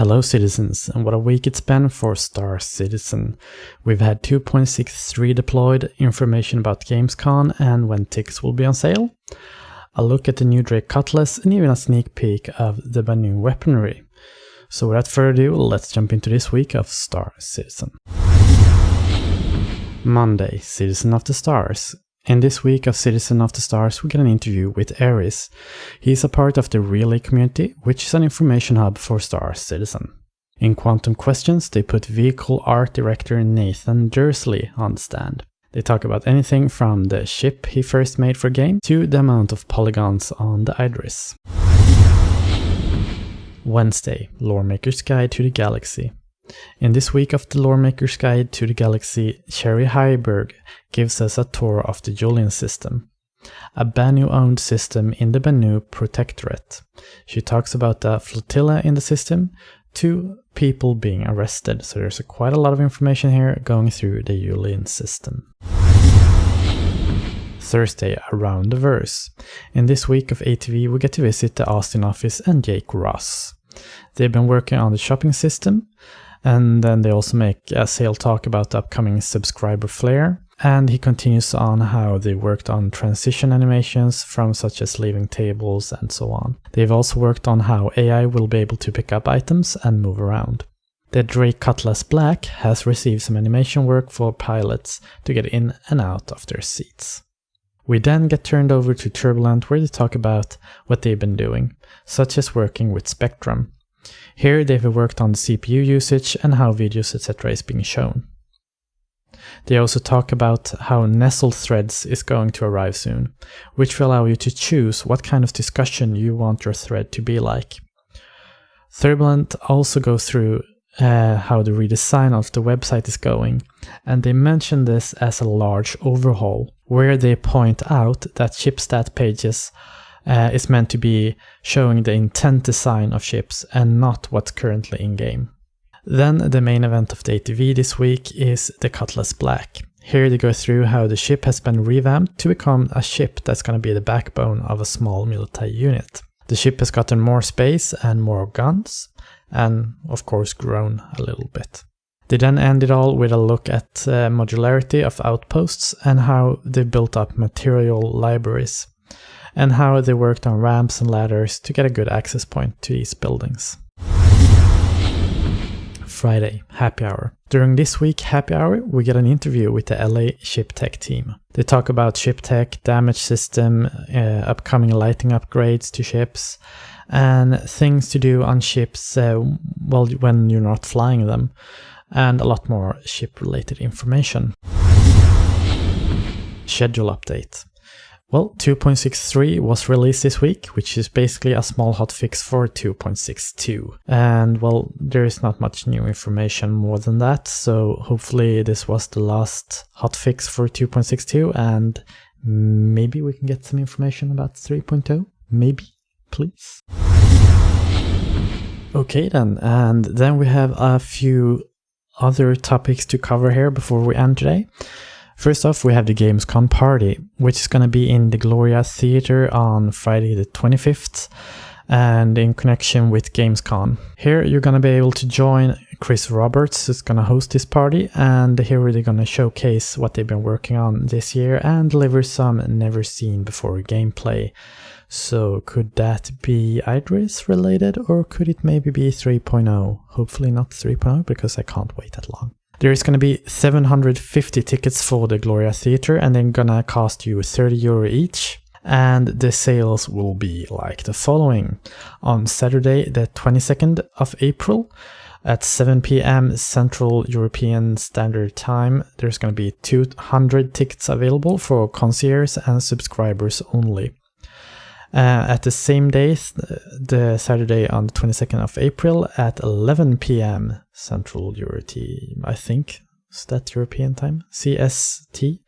Hello citizens, and what a week it's been for Star Citizen. We've had 2.63 deployed, information about Gamescom and when tickets will be on sale, a look at the new Drake Cutlass, and even a sneak peek of the Banu weaponry. So without further ado, let's jump into this week of Star Citizen. Monday, Citizen of the Stars. In this week of Citizen of the Stars, we get an interview with Ares. He is a part of the Relay community, which is an information hub for Star Citizen. In Quantum Questions, they put vehicle art director Nathan Dursley on the stand. They talk about anything from the ship he first made for game to the amount of polygons on the Idris. Wednesday, Loremaker's Guide to the Galaxy. In this week of the Loremaker's Guide to the Galaxy, Sherry Heiberg gives us a tour of the Julian system, a Banu-owned system in the Banu Protectorate. She talks about the flotilla in the system, 2 people being arrested, so there's quite a lot of information here going through the Julian system. Thursday, Around the Verse. In this week of ATV, we get to visit the Austin office and Jake Ross. They've been working on the shopping system, and then they also make a sale talk about the upcoming subscriber flare, and he continues on how they worked on transition animations from such as leaving tables and so on. They've also worked on how AI will be able to pick up items and move around. The Drake Cutlass Black has received some animation work for pilots to get in and out of their seats. We then get turned over to Turbulent, where they talk about what they've been doing, such as working with Spectrum. Here they've worked on the CPU usage and how videos etc. is being shown. They also talk about how nestled threads is going to arrive soon, which will allow you to choose what kind of discussion you want your thread to be like. Turbulent also go through how the redesign of the website is going, and they mention this as a large overhaul, where they point out that shipstat pages is meant to be showing the intent design of ships and not what's currently in game. Then the main event of the ATV this week is the Cutlass Black. Here they go through how the ship has been revamped to become a ship that's going to be the backbone of a small military unit. The ship has gotten more space and more guns, and of course grown a little bit. They then end it all with a look at modularity of outposts and how they built up material libraries, and how they worked on ramps and ladders to get a good access point to these buildings. Friday, Happy Hour. During this week Happy Hour, we get an interview with the LA Ship Tech team. They talk about ship tech, damage system, upcoming lighting upgrades to ships, and things to do on ships when you're not flying them, and a lot more ship-related information. Schedule update. Well, 2.63 was released this week, which is basically a small hotfix for 2.62. And well, there is not much new information more than that, so hopefully this was the last hotfix for 2.62, and maybe we can get some information about 3.0. Maybe, please. Okay then, and then we have a few other topics to cover here before we end today. First off, we have the Gamescom party, which is going to be in the Gloria Theatre on Friday the 25th, and in connection with Gamescom. Here you're going to be able to join Chris Roberts, who's going to host this party, and here they're going to showcase what they've been working on this year and deliver some never seen before gameplay. So could that be Idris related, or could it maybe be 3.0? Hopefully not 3.0, because I can't wait that long. There is going to be 750 tickets for the Gloria Theatre, and they're going to cost you €30 each. And the sales will be like the following. On Saturday, the 22nd of April, at 7 p.m. Central European Standard Time, there's going to be 200 tickets available for concierge and subscribers only. At the same day, the Saturday on the 22nd of April at 11 p.m. Central European, I think, is that European time? CST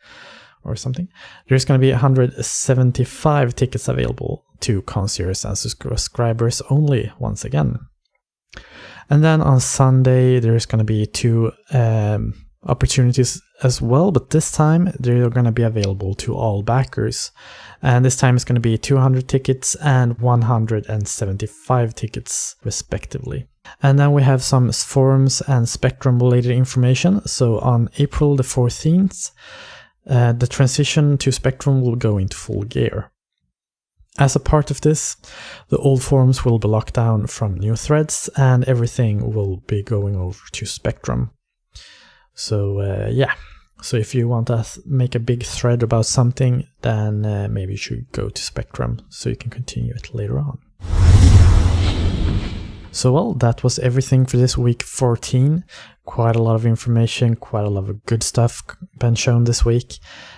or something. There's going to be 175 tickets available to concierge and subscribers only once again. And then on Sunday, there's going to be 2 opportunities as well, but this time they're going to be available to all backers, and this time it's going to be 200 tickets and 175 tickets respectively. And then we have some forums and Spectrum related information. So on April the 14th, the transition to Spectrum will go into full gear. As a part of this, the old forums will be locked down from new threads and everything will be going over to Spectrum. So yeah, so if you want to make a big thread about something, then maybe you should go to Spectrum so you can continue it later on. So well, that was everything for this week 14. Quite a lot of information, quite a lot of good stuff been shown this week.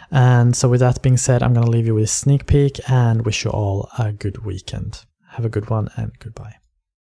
And so with that being said, I'm going to leave you with a sneak peek and wish you all a good weekend. Have a good one and goodbye.